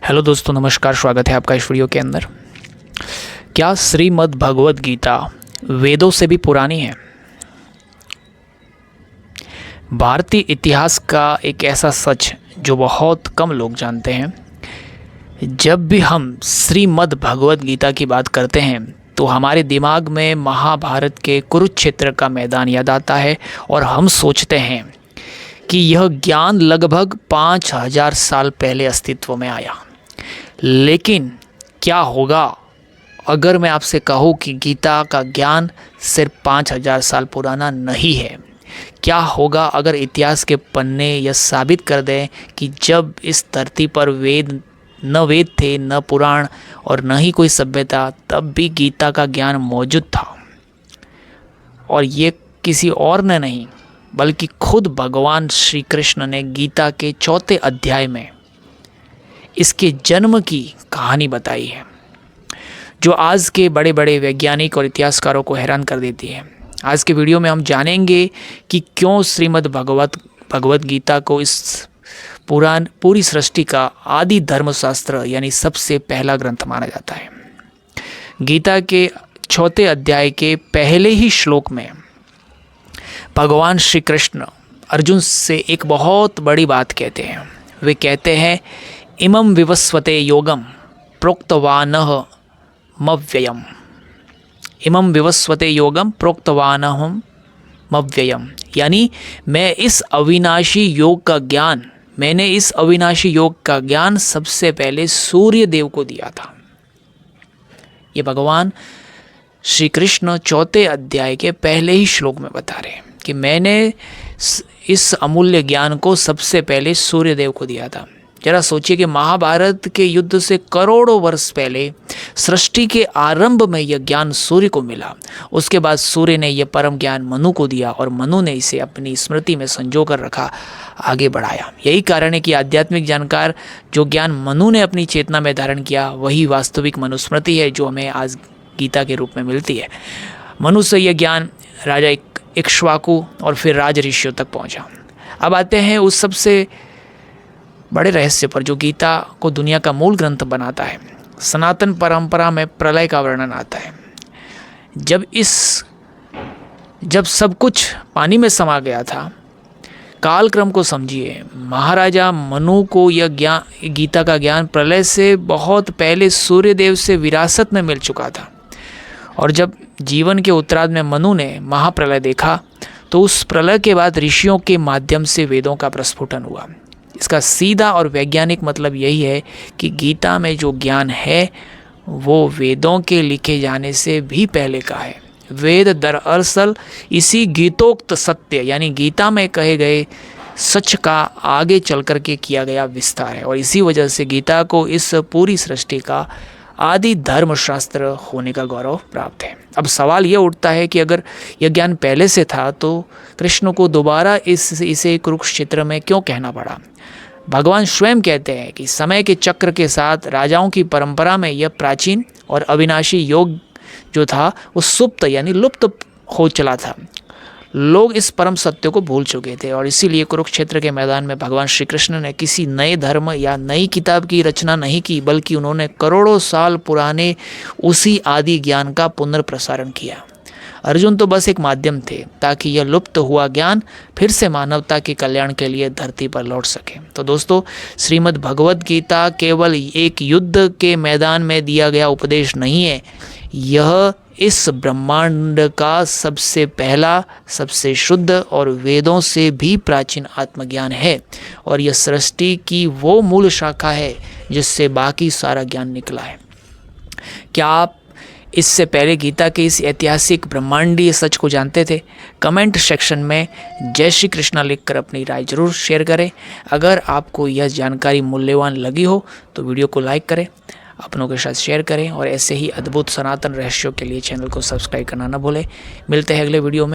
Hello दोस्तों, नमस्कार। स्वागत है आपका इस वीडियो के अंदर। क्या श्रीमद् भगवद गीता वेदों से भी पुरानी है? भारतीय इतिहास का एक ऐसा सच जो बहुत कम लोग जानते हैं। जब भी हम श्रीमद् भगवद गीता की बात करते हैं तो हमारे दिमाग में महाभारत के कुरुक्षेत्र का मैदान याद आता है और हम सोचते हैं कि यह ज्ञान लगभग 5000 साल पहले अस्तित्व में आया। लेकिन क्या होगा अगर मैं आपसे कहूँ कि गीता का ज्ञान सिर्फ 5000 साल पुराना नहीं है? क्या होगा अगर इतिहास के पन्ने यह साबित कर दें कि जब इस धरती पर वेद थे, न पुराण और न ही कोई सभ्यता, तब भी गीता का ज्ञान मौजूद था। और ये किसी और ने नहीं बल्कि खुद भगवान श्री कृष्ण ने गीता के 4 अध्याय में इसके जन्म की कहानी बताई है, जो आज के बड़े बड़े वैज्ञानिक और इतिहासकारों को हैरान कर देती है। आज के वीडियो में हम जानेंगे कि क्यों श्रीमद् भगवद गीता को इस पूरी सृष्टि का आदि धर्मशास्त्र यानी सबसे पहला ग्रंथ माना जाता है। गीता के 4 अध्याय के पहले ही श्लोक में भगवान श्री कृष्ण अर्जुन से एक बहुत बड़ी बात कहते हैं। वे कहते हैं, इमं विवस्वते योगम प्रोक्तवानः मव्ययम्। इमं विवस्वते योगम प्रोक्तवानहं मव्ययम्, यानी मैंने इस अविनाशी योग का ज्ञान सबसे पहले सूर्य देव को दिया था। ये भगवान श्री कृष्ण 4 अध्याय के पहले ही श्लोक में बता रहे हैं कि मैंने इस अमूल्य ज्ञान को सबसे पहले सूर्य देव को दिया था। जरा सोचिए कि महाभारत के युद्ध से करोड़ों वर्ष पहले सृष्टि के आरंभ में यह ज्ञान सूर्य को मिला। उसके बाद सूर्य ने यह परम ज्ञान मनु को दिया और मनु ने इसे अपनी स्मृति में संजो कर रखा, आगे बढ़ाया। यही कारण है कि आध्यात्मिक जानकार जो ज्ञान मनु ने अपनी चेतना में धारण किया, वही वास्तविक मनुस्मृति है जो हमें आज गीता के रूप में मिलती है। मनु से यह ज्ञान राजा इक्ष्वाकु और फिर राज ऋषियों तक पहुँचा। अब आते हैं उस सबसे बड़े रहस्य पर जो गीता को दुनिया का मूल ग्रंथ बनाता है। सनातन परंपरा में प्रलय का वर्णन आता है। जब सब कुछ पानी में समा गया था, कालक्रम को समझिए। महाराजा मनु को यह गीता का ज्ञान प्रलय से बहुत पहले सूर्यदेव से विरासत में मिल चुका था। और जब जीवन के उत्तरार्ध में मनु ने महाप्रलय देखा तो उस प्रलय के बाद ऋषियों के माध्यम से वेदों का प्रस्फुटन हुआ। इसका सीधा और वैज्ञानिक मतलब यही है कि गीता में जो ज्ञान है वो वेदों के लिखे जाने से भी पहले का है। वेद दरअसल इसी गीतोक्त सत्य यानी गीता में कहे गए सच का आगे चल कर के किया गया विस्तार है। और इसी वजह से गीता को इस पूरी सृष्टि का आदि धर्मशास्त्र होने का गौरव प्राप्त है। अब सवाल ये उठता है कि अगर यह ज्ञान पहले से था तो कृष्ण को दोबारा इसे कुरुक्षेत्र में क्यों कहना पड़ा? भगवान स्वयं कहते हैं कि समय के चक्र के साथ राजाओं की परंपरा में यह प्राचीन और अविनाशी योग जो था वो सुप्त यानी लुप्त हो चला था। लोग इस परम सत्य को भूल चुके थे और इसीलिए कुरुक्षेत्र के मैदान में भगवान श्री कृष्ण ने किसी नए धर्म या नई किताब की रचना नहीं की, बल्कि उन्होंने करोड़ों साल पुराने उसी आदि ज्ञान का पुनर्प्रसारण किया। अर्जुन तो बस एक माध्यम थे ताकि यह लुप्त हुआ ज्ञान फिर से मानवता के कल्याण के लिए धरती पर लौट सके। तो दोस्तों, श्रीमद् भगवद गीता केवल एक युद्ध के मैदान में दिया गया उपदेश नहीं है। यह इस ब्रह्मांड का सबसे पहला, सबसे शुद्ध और वेदों से भी प्राचीन आत्मज्ञान है। और यह सृष्टि की वो मूल शाखा है जिससे बाकी सारा ज्ञान निकला है। क्या आप इससे पहले गीता के इस ऐतिहासिक ब्रह्मांडीय सच को जानते थे? कमेंट सेक्शन में जय श्री कृष्णा लिखकर अपनी राय जरूर शेयर करें। अगर आपको यह जानकारी मूल्यवान लगी हो तो वीडियो को लाइक करें, अपनों के साथ शेयर करें और ऐसे ही अद्भुत सनातन रहस्यों के लिए चैनल को सब्सक्राइब करना न भूलें। मिलते हैं अगले वीडियो में।